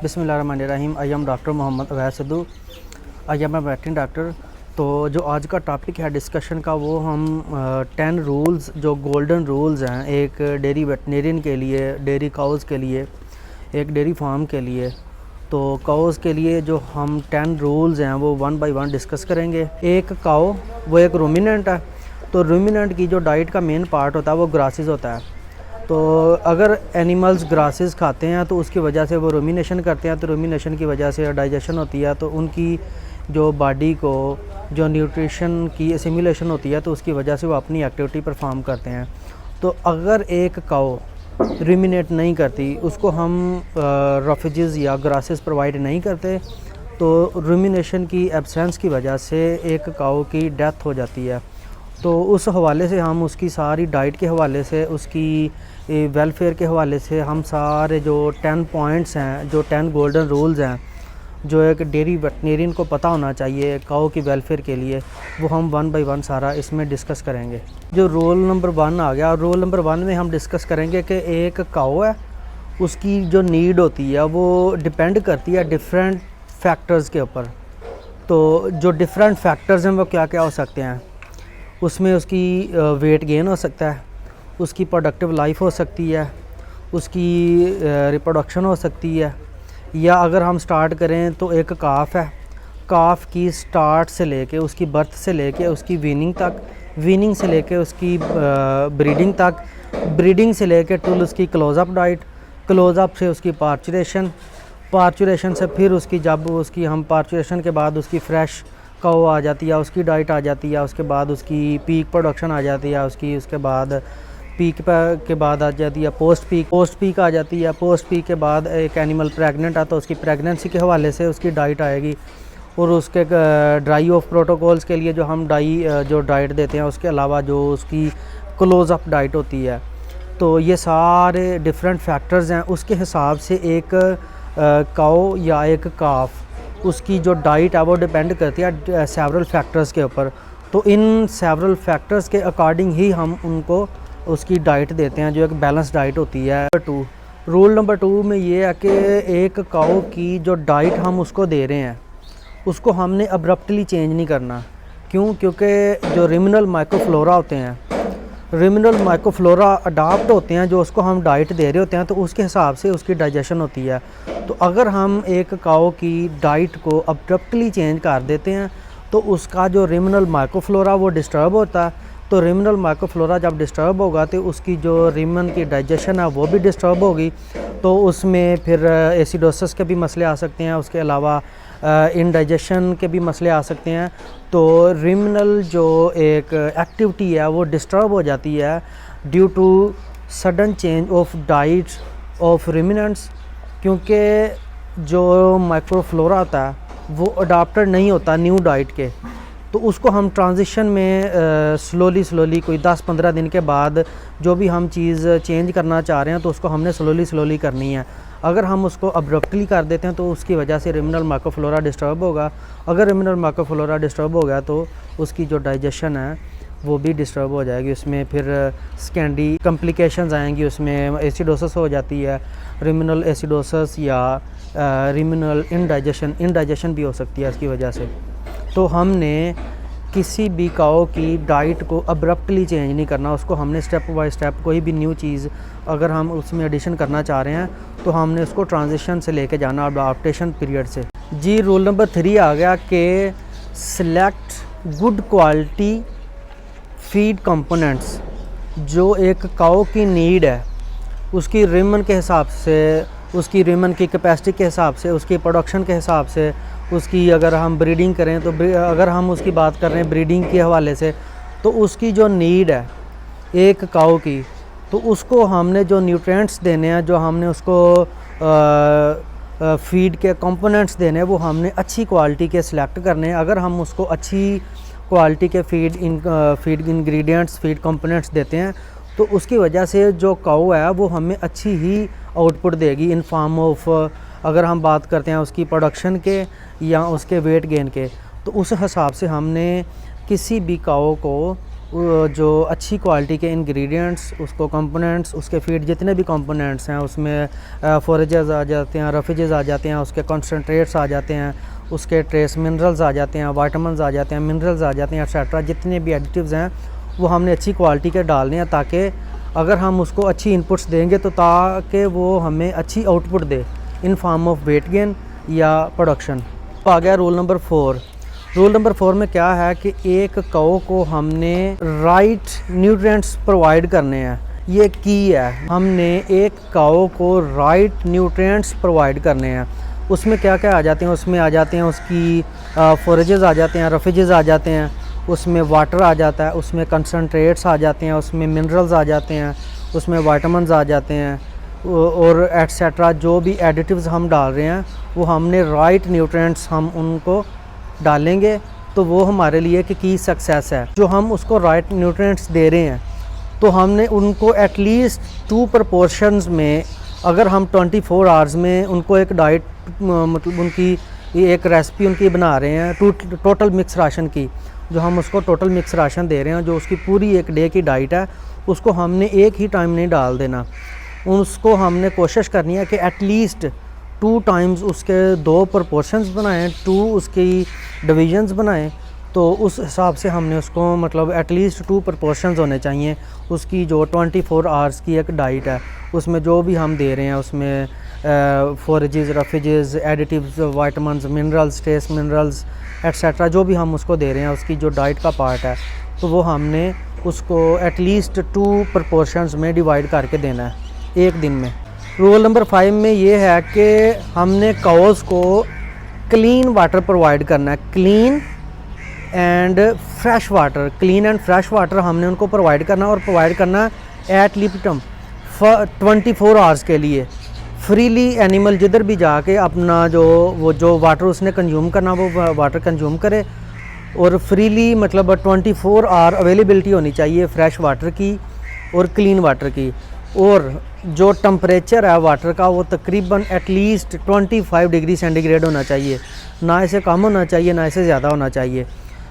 बिस्मिल्लाहिर्रहमानिर्रहीम। I am doctor Mohammad Awais Sidhu. I am a veterinary doctor. तो जो आज का टॉपिक है डिस्कशन का वो हम 10 रूल्स जो गोल्डन रूल्स हैं एक डेयरी वेटरनेरियन के लिए, डेयरी काउज़ के लिए, एक डेयरी फार्म के लिए। तो काउज़ के लिए जो हम 10 रूल्स हैं वो 1 बाय 1 डिस्कस करेंगे। एक काउ वो एक रूमिनेंट है, तो रूमिनेंट की जो डाइट का मेन पार्ट होता है वो ग्रासेस होता है। तो अगर एनिमल्स ग्रासेस खाते हैं तो उसकी वजह से वो रूमिनेशन करते हैं, तो रूमिनेशन की वजह से डाइजेशन होती है, तो उनकी जो बॉडी को जो न्यूट्रिशन की एसिमिलेशन होती है तो उसकी वजह से वो अपनी एक्टिविटी परफॉर्म करते हैं। तो अगर एक काउ रूमिनेट नहीं करती, उसको हम रफेजेस या ग्रासेस प्रोवाइड नहीं करते, तो रूमिनेशन की एब्सेंस की वजह से एक काउ की डेथ हो जाती है। तो उस हवाले से हम उसकी सारी डाइट के हवाले से, उसकी वेलफेयर के हवाले से हम सारे जो 10 पॉइंट्स हैं, जो 10 गोल्डन रूल्स हैं जो एक डेयरी वेटरनेरियन को पता होना चाहिए काऊ की वेलफेयर के लिए, वो हम 1 बाय 1 सारा इसमें डिस्कस करेंगे। जो रूल नंबर 1 आ गया, रूल नंबर 1 में हम डिस्कस करेंगे कि एक काऊ है, उसकी जो नीड होती है वो डिपेंड करती है डिफरेंट फैक्टर्स के ऊपर। तो जो डिफरेंट फैक्टर्स हैं वो क्या क्या हो सकते हैं, उसमें उसकी वेट गेन हो सकता है, उसकी प्रोडक्टिव लाइफ हो सकती है, उसकी रिप्रोडक्शन हो सकती है, या अगर हम स्टार्ट करें तो एक काफ है, काफ की स्टार्ट से लेके उसकी बर्थ से लेके उसकी वीनिंग तक, वीनिंग से लेके उसकी ब्रीडिंग तक, ब्रीडिंग से लेके टुल उसकी क्लोज़अप डाइट, क्लोज़अप से उसकी पार्चुरेशन, पार्चुरेशन से फिर उसकी जब उसकी हम पार्चुरेशन के बाद उसकी फ्रेश काऊ आ जाती है, उसकी डाइट आ जाती है, उसके बाद उसकी पीक प्रोडक्शन आ जाती है, उसके बाद पीक के बाद आ जाती है पोस्ट पीक आ जाती है। पोस्ट पीक के बाद एक एनिमल प्रेग्नेंट है तो उसकी प्रेगनेंसी के हवाले से उसकी डाइट आएगी, और उसके ड्राई ऑफ प्रोटोकॉल्स के लिए जो हम जो डाइट देते हैं, उसके अलावा जो उसकी क्लोज़अप डाइट होती है। तो ये सारे डिफरेंट फैक्टर्स हैं, उसके हिसाब से एक काऊ या एक काफ उसकी जो डाइट है वो डिपेंड करती है सेवरल फैक्टर्स के ऊपर। तो इन सेवरल फैक्टर्स के अकॉर्डिंग ही हम उनको उसकी डाइट देते हैं, जो एक बैलेंस डाइट होती है। रूल नंबर 2 में ये है कि एक काऊ की जो डाइट हम उसको दे रहे हैं उसको हमने अब्रप्टली चेंज नहीं करना। क्यों? क्योंकि जो रिमिनल माइक्रोफ्लोरा होते हैं, रिमिनल माइक्रोफ्लोरा अडाप्ट होते हैं, जो उसको हम डाइट दे रहे होते हैं, तो उसके हिसाब से उसकी डाइजेशन होती है। तो अगर हम एक काऊ की डाइट को अब्रप्टली चेंज कर देते हैं तो उसका जो रिमिनल माइक्रोफ्लोरा वो डिस्टर्ब होता है। तो रिमिनल माइक्रोफ्लोरा जब डिस्टर्ब होगा तो उसकी जो रिमन की डाइजेशन है वो भी डिस्टर्ब होगी, तो उसमें फिर एसिडोसिस के भी मसले आ सकते हैं, उसके अलावा इनडाइजेशन के भी मसले आ सकते हैं। तो रिमिनल जो एक एक्टिविटी है वो डिस्टर्ब हो जाती है due to sudden change of diet of ruminants, क्योंकि जो माइक्रोफ्लोरा होता है वो अडाप्टेड नहीं होता न्यू डाइट के। तो उसको हम ट्रांजिशन में स्लोली कोई 10-15 दिन के बाद जो भी हम चीज़ चेंज करना चाह रहे हैं तो उसको हमने स्लोली करनी है। अगर हम उसको अब्रप्टली कर देते हैं तो उसकी वजह से रिमिनल माइक्रोफ्लोरा डिस्टर्ब होगा। अगर रिमिनल माइक्रोफ्लोरा डिस्टर्ब हो गया तो उसकी जो डाइजेशन है वो भी डिस्टर्ब हो जाएगी, उसमें फिर सेकेंडरी कॉम्प्लिकेशंस आएंगी, उसमें एसिडोसिस हो जाती है, रिमिनल एसिडोसिस या रिमिनल इनडाइजेशन भी हो सकती है इसकी वजह से। तो हमने किसी भी काऊ की डाइट को अब्रप्टली चेंज नहीं करना, उसको हमने स्टेप बाय स्टेप कोई भी न्यू चीज़ अगर हम उसमें एडिशन करना चाह रहे हैं तो हमने उसको ट्रांजिशन से लेके जाना, अडॉप्टेशन पीरियड से। जी, रूल नंबर 3 आ गया कि select good quality feed components. जो एक काऊ की नीड है उसकी रिमन के हिसाब से, उसकी रिमन की कैपेसिटी के हिसाब से, उसकी प्रोडक्शन के हिसाब से, उसकी अगर हम ब्रीडिंग करें तो अगर हम उसकी बात कर रहे हैं ब्रीडिंग के हवाले से, तो उसकी जो नीड है एक काऊ की, तो उसको हमने जो न्यूट्रिएंट्स देने हैं, जो हमने उसको फीड के कंपोनेंट्स देने हैं, वो हमने अच्छी क्वालिटी के सिलेक्ट करने हैं। अगर हम उसको अच्छी क्वालिटी के फीड इंग्रेडिएंट्स, फीड कंपोनेंट्स देते हैं तो उसकी वजह से जो काऊ है वो हमें अच्छी ही आउटपुट देगी इन फॉर्म ऑफ, अगर हम बात करते हैं उसकी प्रोडक्शन के या उसके वेट गेन के। तो उस हिसाब से हमने किसी भी काऊ को जो अच्छी क्वालिटी के इंग्रेडिएंट्स, उसको कंपोनेंट्स, उसके फीड जितने भी कंपोनेंट्स हैं उसमें फोरेजेस आ जाते हैं, रफेजेस आ जाते हैं, उसके कंसनट्रेट्स आ जाते हैं, उसके ट्रेस मिनरल्स आ जाते हैं, वाइटामिन्स आ जाते हैं, मिनरल्स आ जाते हैं, एक्सेट्रा जितने भी एडिटिव्स हैं वो हमने अच्छी क्वालिटी के डालने हैं, ताकि अगर हम उसको अच्छी इनपुट्स देंगे तो ताकि वो हमें अच्छी output they in form of weight gain या प्रोडक्शन। तो आ गया रूल नंबर 4। रूल नंबर 4 में क्या है कि एक काऊ को हमने राइट न्यूट्रिएंट्स प्रोवाइड करने हैं। ये की है, हमने एक काऊ को राइट न्यूट्रिएंट्स प्रोवाइड करने हैं। उसमें क्या क्या आ जाते हैं? उसमें आ जाते हैं उसकी फोरेजेस आ जाते हैं, रफेजेस आ जाते हैं, उसमें वाटर आ जाता है, उसमें कंसनट्रेट्स आ जाते हैं, उसमें मिनरल्स आ जाते हैं, उसमें वाइटामिन्स आ जाते हैं और एट्सेट्रा जो भी एडिटिव्स हम डाल रहे हैं वो हमने राइट न्यूट्रिएंट्स हम उनको डालेंगे तो वो हमारे लिए की सक्सेस है। जो हम उसको राइट न्यूट्रिएंट्स दे रहे हैं तो हमने उनको एटलीस्ट 2 प्रपोर्शंस में, अगर हम 24 आवर्स में उनको एक डाइट मतलब उनकी एक रेसिपी उनकी बना रहे हैं टोटल मिक्स राशन की, जो हम उसको टोटल मिक्स राशन दे रहे हैं, जो उसकी पूरी एक डे की डाइट है, उसको हमने एक ही टाइम नहीं डाल देना। उसको हमने कोशिश करनी है कि एटलीस्ट 2 टाइम्स उसके 2 प्रपोर्शंस बनाएं, 2 उसकी डिवीजन्स बनाएं। तो उस हिसाब से हमने उसको मतलब एटलीस्ट 2 प्रपोर्शंस होने चाहिए। उसकी जो 24 आवर्स की एक डाइट है उसमें जो भी हम दे रहे हैं उसमें forages, roughages, additives, vitamins, minerals, trace minerals etcetera जो भी हम उसको दे रहे हैं उसकी जो डाइट का पार्ट है तो वो हमने उसको एटलीस्ट 2 प्रपोर्शंस में डिवाइड करके देना है एक दिन में। रूल नंबर 5 में ये है कि हमने काउस को क्लीन वाटर प्रोवाइड करना है। Clean and fresh water, clean and fresh water हमने उनको प्रोवाइड करना और प्रोवाइड करना एट लिमिटम 24 आवर्स के लिए। फ्रीली एनिमल जिधर भी जाके अपना जो वाटर उसने कंज्यूम करना वो वाटर कंज्यूम करे और फ्रीली मतलब 24 आवर अवेलेबिलिटी होनी चाहिए फ्रेश वाटर की और क्लीन वाटर की। और जो टम्परेचर है वाटर का वो तकरीबन एटलीस्ट 25 डिग्री सेंटीग्रेड होना चाहिए, ना इसे कम होना चाहिए ना इसे ज़्यादा होना चाहिए।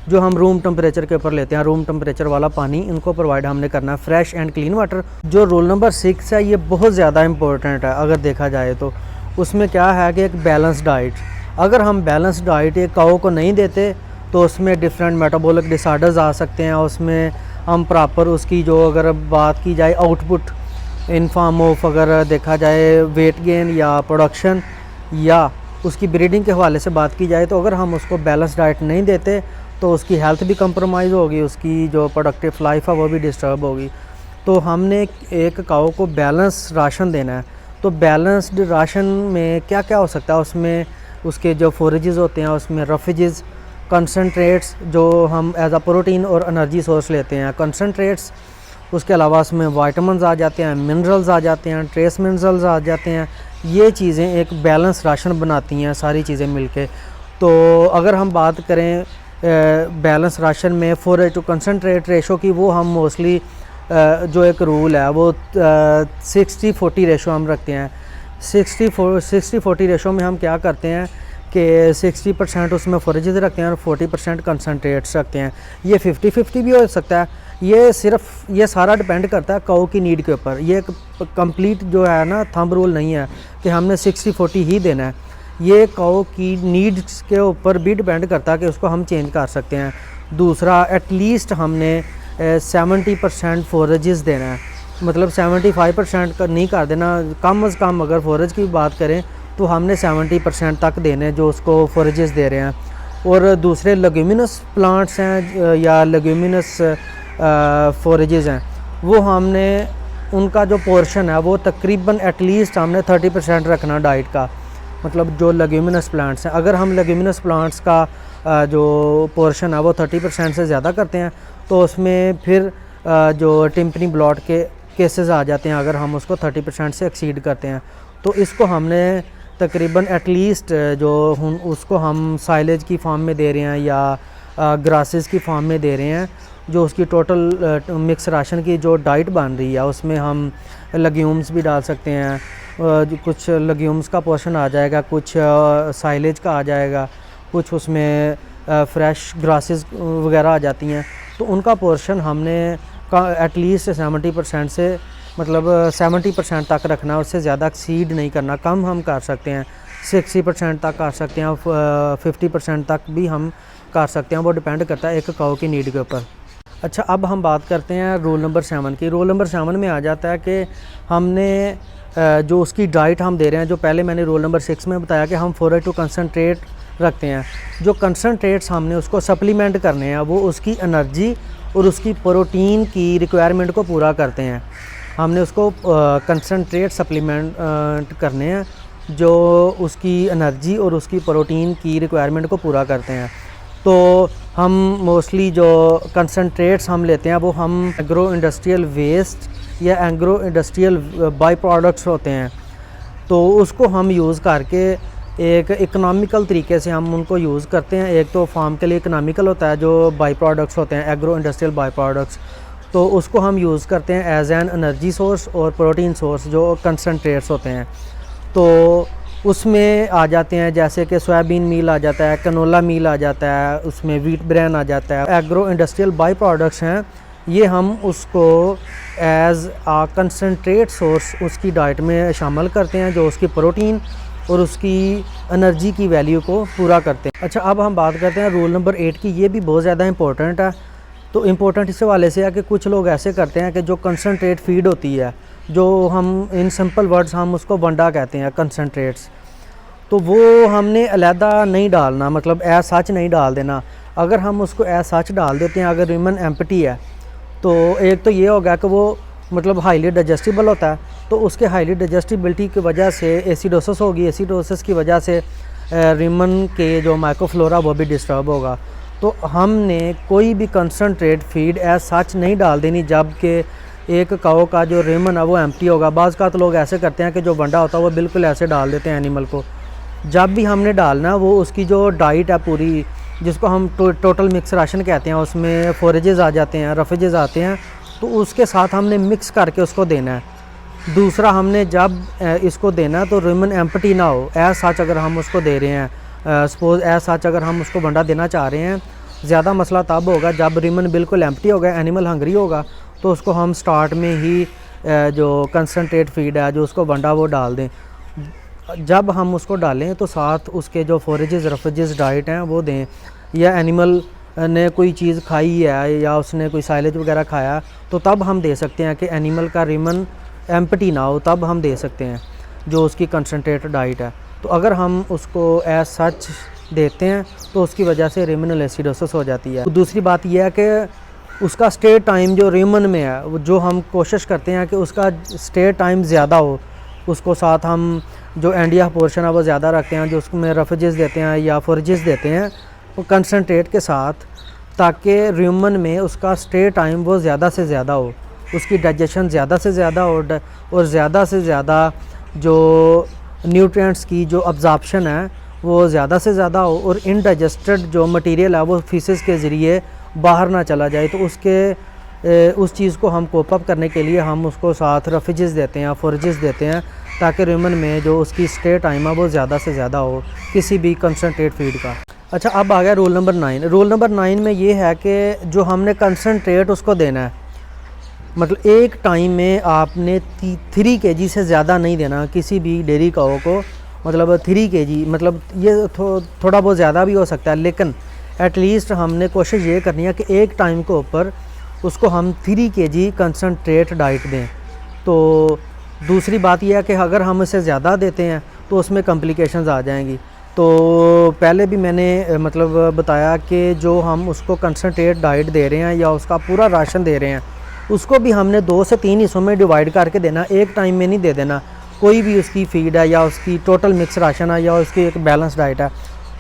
जो हम रूम टेम्परेचर के ऊपर लेते हैं, रूम टेम्परेचर वाला पानी इनको प्रोवाइड हमने करना है, फ्रेश एंड क्लीन वाटर। जो रूल नंबर 6 है ये बहुत ज़्यादा इंपॉर्टेंट है अगर देखा जाए तो। उसमें क्या है कि एक बैलेंस डाइट, अगर हम बैलेंस डाइट एक काऊ को नहीं देते तो उसमें डिफरेंट मेटाबॉलिक डिसऑर्डर्स आ सकते हैं। उसमें हम प्रॉपर उसकी जो अगर बात की जाए आउटपुट इन फॉर्म ऑफ अगर देखा जाए वेट गेन या प्रोडक्शन या उसकी ब्रीडिंग के हवाले से बात की जाए तो अगर हम उसको बैलेंस डाइट नहीं देते तो उसकी हेल्थ भी कंप्रोमाइज़ होगी, उसकी जो प्रोडक्टिव लाइफ है वो भी डिस्टर्ब होगी। तो हमने एक काऊ को बैलेंस राशन देना है। तो बैलेंस्ड राशन में क्या क्या हो सकता है? उसमें उसके जो फोरेजेस होते हैं, उसमें रफेजेस, कंसनट्रेट्स जो हम एज अ प्रोटीन और एनर्जी सोर्स लेते हैं, कंसनट्रेट्स, उसके अलावा उसमें वाइटामिन्स आ जाते हैं, मिनरल्स आ जाते हैं, ट्रेस मिनरल्स आ जाते हैं। ये चीज़ें एक बैलेंस राशन बनाती हैं सारी चीज़ें मिलके। तो अगर हम बात करें बैलेंस राशन में फोरेज टू कंसनट्रेट रेशो की, वो हम मोस्टली जो एक रूल है वो 60-40 रेशो हम रखते हैं। 60-40 रेशो में हम क्या करते हैं कि 60% उसमें फोरेजेस रखते हैं और 40% कंसनट्रेट्स रखते हैं। ये 50-50 भी हो सकता है। ये सारा डिपेंड करता है काऊ की नीड के ऊपर। ये कंप्लीट जो है ना थंब रूल नहीं है कि हमने 60-40 ही देना है। ये काऊ की नीड्स के ऊपर भी डिपेंड करता है कि उसको हम चेंज कर सकते हैं। दूसरा, एटलीस्ट हमने 70% फोरेजेस देना है, मतलब 75% का नहीं कर देना। कम से कम अगर फोरेज की बात करें तो हमने 70% तक देने जो उसको फोरेजेस दे रहे हैं। और दूसरे लेग्यूमिनस प्लांट्स हैं या लेग्यूमिनस फोरेजेस हैं, वो हमने उनका जो पोर्शन है वो तकरीबन एटलीस्ट हमने 30% रखना डाइट का। मतलब जो लेग्यूमिनस प्लांट्स हैं, अगर हम लेग्यूमिनस प्लांट्स का जो पोर्शन है वो 30% से ज़्यादा करते हैं तो उसमें फिर जो टिम्पनी ब्लॉट के केसेस आ जाते हैं अगर हम उसको 30% से एक्सीड करते हैं। तो इसको हमने तकरीबन एटलीस्ट जो उसको हम साइलेज की फॉर्म में दे रहे हैं या ग्रासेस की फॉर्म में दे रहे हैं, जो उसकी टोटल मिक्स राशन की जो डाइट बन रही है उसमें हम लेग्यूम्स भी डाल सकते हैं। कुछ लेग्यूम्स का पोर्शन आ जाएगा, कुछ साइलेज का आ जाएगा, कुछ उसमें फ्रेश ग्रासेस वगैरह आ जाती हैं। तो उनका पोर्शन हमने एटलीस्ट 70% से मतलब 70% तक रखना है, उससे ज़्यादा एक्सीड नहीं करना। कम हम कर सकते हैं, 60% तक कर सकते हैं, 50% तक भी हम कर सकते हैं, वो डिपेंड करता है एक काऊ की नीड के ऊपर। अच्छा, अब हम बात करते हैं रूल नंबर 7 की। रूल नंबर 7 में आ जाता है कि हमने जो उसकी डाइट हम दे रहे हैं, जो पहले मैंने रूल नंबर 6 में बताया कि हम फोरेज टू कंसनट्रेट रखते हैं। जो कंसनट्रेट्स हमने उसको सप्लीमेंट करने हैं, वो उसकी एनर्जी और उसकी प्रोटीन की रिक्वायरमेंट को पूरा करते हैं। हमने उसको कंसनट्रेट सप्लीमेंट करने हैं जो उसकी एनर्जी और उसकी प्रोटीन की रिक्वायरमेंट को पूरा करते हैं। तो हम मोस्टली जो कंसनट्रेट्स हम लेते हैं वो हम एग्रो इंडस्ट्रियल वेस्ट या एग्रो इंडस्ट्रियल बाई प्रोडक्ट्स होते हैं, तो उसको हम यूज़ करके एक इकोनॉमिकल तरीके से हम उनको यूज़ करते हैं। एक तो फार्म के लिए इकोनॉमिकल होता है, जो बाई प्रोडक्ट्स होते हैं एग्रो इंडस्ट्रियल बाई प्रोडक्ट्स, तो उसको हम यूज़ करते हैं एज एन एनर्जी सोर्स और प्रोटीन सोर्स जो कंसनट्रेट्स होते हैं। तो उसमें आ जाते हैं जैसे कि सोयाबीन मील आ जाता है, कनोला मील आ जाता है, उसमें वीट ब्रेन आ जाता है। एग्रो इंडस्ट्रियल बाई प्रोडक्ट्स हैं, ये हम उसको एज आ कंसनट्रेट सोर्स उसकी डाइट में शामिल करते हैं, जो उसकी प्रोटीन और उसकी एनर्जी की वैल्यू को पूरा करते हैं। अच्छा, अब हम बात करते हैं रूल नंबर 8 की। ये भी बहुत ज़्यादा इंपॉर्टेंट है। तो इम्पोर्टेंट इस वाले से है कि कुछ लोग ऐसे करते हैं कि जो कंसनट्रेट फीड होती है, जो हम इन सिंपल वर्ड्स हम उसको वंडा कहते हैं कंसनट्रेट्स, तो वो हमने अलहदा नहीं डालना, मतलब ऐ सच नहीं डाल देना। अगर हम उसको ऐ सच डाल देते हैं, अगर रिमन एम्प्टी है, तो एक तो ये होगा कि वो मतलब हाईली डाइजेस्टिबल होता है, तो उसके हाईली डाइजेस्टिबिलिटी की वजह से एसिडोसिस होगी, एसिडोसिस की वजह से रिमन के जो माइक्रोफ्लोरा वो भी डिस्टर्ब होगा। तो हमने कोई भी कंसनट्रेट फीड ऐसा सच नहीं डाल देनी जबकि एक काऊ का जो रेमन है वो एम्प्टी होगा। बाज़ का तो लोग ऐसे करते हैं कि जो वंडा होता है वो बिल्कुल ऐसे डाल देते हैं एनिमल को। जब भी हमने डालना वो उसकी जो डाइट है पूरी, जिसको हम टोटल मिक्स राशन कहते हैं, उसमें फोरेजेस आ जाते हैं, रफेजेस आते हैं, तो उसके साथ हमने मिक्स करके उसको देना है। दूसरा, हमने जब इसको देना है तो रेमन एम्प्टी ना हो। ऐसा सच अगर हम उसको दे रहे हैं, सपोज़ ऐसा सच अगर हम उसको वंडा देना चाह रहे हैं, ज़्यादा मसला तब होगा जब रिमन बिल्कुल एम्प्टी होगा, एनिमल हंगरी होगा, तो उसको हम स्टार्ट में ही जो कंसनट्रेट फीड है, जो उसको वंडा वो डाल दें। जब हम उसको डालें तो साथ उसके जो फोरेजेस रफेजेस डाइट हैं वो दें, या एनिमल ने कोई चीज़ खाई है या उसने कोई साइलेज वगैरह खाया, तो तब हम दे सकते हैं कि एनिमल का रिमन एम्प्टी ना हो, तब हम दे सकते हैं जो उसकी कंसनट्रेट डाइट है। तो अगर हम उसको एज सच देते हैं तो उसकी वजह से रेमनल एसिडोसिस हो जाती है। तो दूसरी बात यह है कि उसका स्टे टाइम जो रेमन में है, वो जो हम कोशिश करते हैं कि उसका स्टे टाइम ज़्यादा हो, उसको साथ हम जो एंडिया पोर्शन है वो ज़्यादा रखते हैं, जो उसमें रफेजेस देते हैं या फोरेजेस देते हैं वो कंसनट्रेट के साथ, ताकि रेमन में उसका स्टे टाइम वो ज़्यादा से ज़्यादा हो, उसकी डाइजेशन ज़्यादा से ज़्यादा हो और ज़्यादा से ज़्यादा जो न्यूट्रिएंट्स की जो अब्जॉर्प्शन है वो ज़्यादा से ज़्यादा हो, और इनडाइजेस्टेड जो मटेरियल है वो फीसेस के ज़रिए बाहर ना चला जाए। तो उस चीज़ को हम कोप अप करने के लिए हम उसको साथ रफेजेस देते हैं, फोरेजेस देते हैं, ताकि रेमन में जो उसकी स्टे टाइम है वो ज़्यादा से ज़्यादा हो किसी भी कंसनट्रेट फीड का। अच्छा, अब आ गया रूल नंबर 9। रूल नंबर 9 में ये है कि जो हमने कंसनट्रेट उसको देना है, मतलब एक टाइम में आपने 3 kg से ज़्यादा नहीं देना किसी भी डेयरी काऊ को। मतलब 3 kg, मतलब ये थोड़ा बहुत ज़्यादा भी हो सकता है, लेकिन एटलीस्ट हमने कोशिश ये करनी है कि एक टाइम के ऊपर उसको हम 3 kg कंसनट्रेट डाइट दें। तो दूसरी बात यह है कि अगर हम इसे ज़्यादा देते हैं तो उसमें कॉम्प्लिकेशंस आ जाएंगी। तो पहले भी मैंने मतलब बताया कि जो हम उसको कंसनट्रेट डाइट दे रहे हैं या उसका पूरा राशन दे रहे हैं, उसको भी हमने 2 से 3 हिस्सों में डिवाइड करके देना, एक टाइम में नहीं दे देना। कोई भी उसकी फीड है या उसकी टोटल मिक्स राशन है या उसकी एक बैलेंस डाइट है,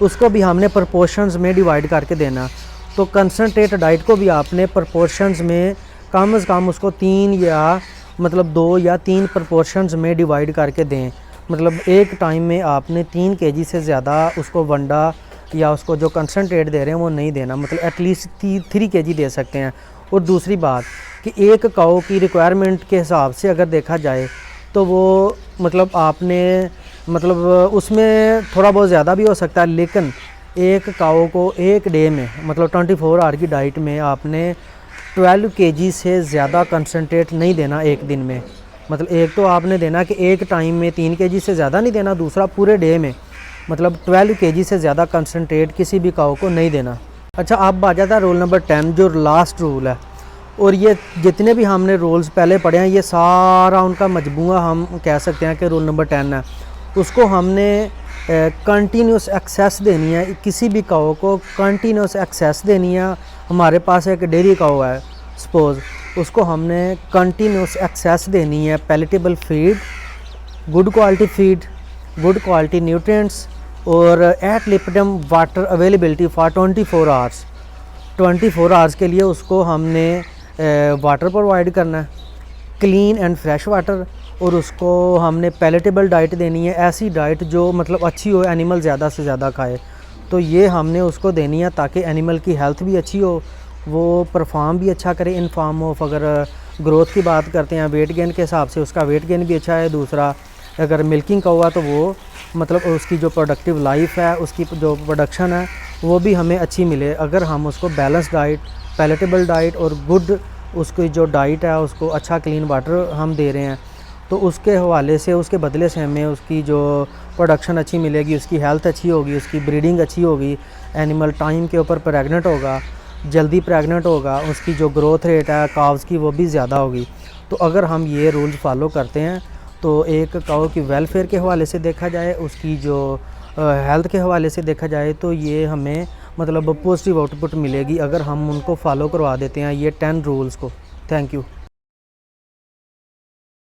उसको भी हमने प्रपोर्शंस में डिवाइड करके देना। तो कंसनट्रेट डाइट को भी आपने प्रपोर्शंस में कम से कम उसको 3 या मतलब 2 या 3 प्रपोर्शंस में डिवाइड करके दें। मतलब एक टाइम में आपने 3 kg से ज़्यादा उसको वंडा या उसको जो कंसनट्रेट दे रहे हैं वो नहीं देना, मतलब एटलीस्ट 3 kg दे सकते हैं। और दूसरी बात कि एक काऊ की रिक्वायरमेंट के हिसाब से अगर देखा जाए तो वो मतलब आपने मतलब उसमें थोड़ा बहुत ज़्यादा भी हो सकता है, लेकिन एक काऊ को एक डे में मतलब 24 आवर की डाइट में आपने 12 kg से ज़्यादा कंसनट्रेट नहीं देना एक दिन में। मतलब एक तो आपने देना कि एक टाइम में 3 kg से ज़्यादा नहीं देना, दूसरा पूरे डे में मतलब 12 kg से ज़्यादा कंसनट्रेट किसी भी काऊ को नहीं देना। अच्छा, अब आ जाता है रूल नंबर 10 जो लास्ट रूल है। और ये जितने भी हमने रूल्स पहले पढ़े हैं ये सारा उनका मजमूआ हम कह सकते हैं कि रूल नंबर 10 है। उसको हमने कंटिन्यूस एक्सेस देनी है, किसी भी काऊ को कंटिन्यूस एक्सेस देनी है। हमारे पास एक डेयरी काऊ है सपोज़, उसको हमने कंटिन्यूस एक्सेस देनी है, palatable feed, good quality feed, good quality nutrients और एट लिपिडम water availability for 24 hours. 24 hours के लिए उसको हमने वाटर प्रोवाइड करना है, क्लीन एंड फ्रेश वाटर, और उसको हमने पैलेटेबल डाइट देनी है, ऐसी डाइट जो मतलब अच्छी हो, एनिमल ज़्यादा से ज़्यादा खाए। तो ये हमने उसको देनी है ताकि एनिमल की हेल्थ भी अच्छी हो, वो परफॉर्म भी अच्छा करे इन फॉर्म ऑफ, अगर ग्रोथ की बात करते हैं वेट गेन के हिसाब से उसका वेट गेन भी अच्छा है। दूसरा अगर मिल्किंग का हुआ तो वो मतलब उसकी जो प्रोडक्टिव लाइफ है, उसकी जो प्रोडक्शन है वो भी हमें अच्छी मिले। अगर हम उसको बैलेंस डाइट, पैलेटेबल डाइट और गुड उसकी जो डाइट है, उसको अच्छा क्लीन वाटर हम दे रहे हैं, तो उसके हवाले से, उसके बदले से हमें उसकी जो प्रोडक्शन अच्छी मिलेगी, उसकी हेल्थ अच्छी होगी, उसकी ब्रीडिंग अच्छी होगी, एनिमल टाइम के ऊपर प्रेग्नेंट होगा, जल्दी प्रेग्नेंट होगा, उसकी जो ग्रोथ रेट है काव्स की वो भी ज़्यादा होगी। तो अगर हम ये रूल्स फॉलो करते हैं तो एक काऊ की वेलफेयर के हवाले से देखा जाए, उसकी जो हेल्थ के हवाले से देखा जाए, तो ये हमें मतलब पॉजिटिव आउटपुट मिलेगी अगर हम उनको फॉलो करवा देते हैं ये 10 रूल्स को। Thank you.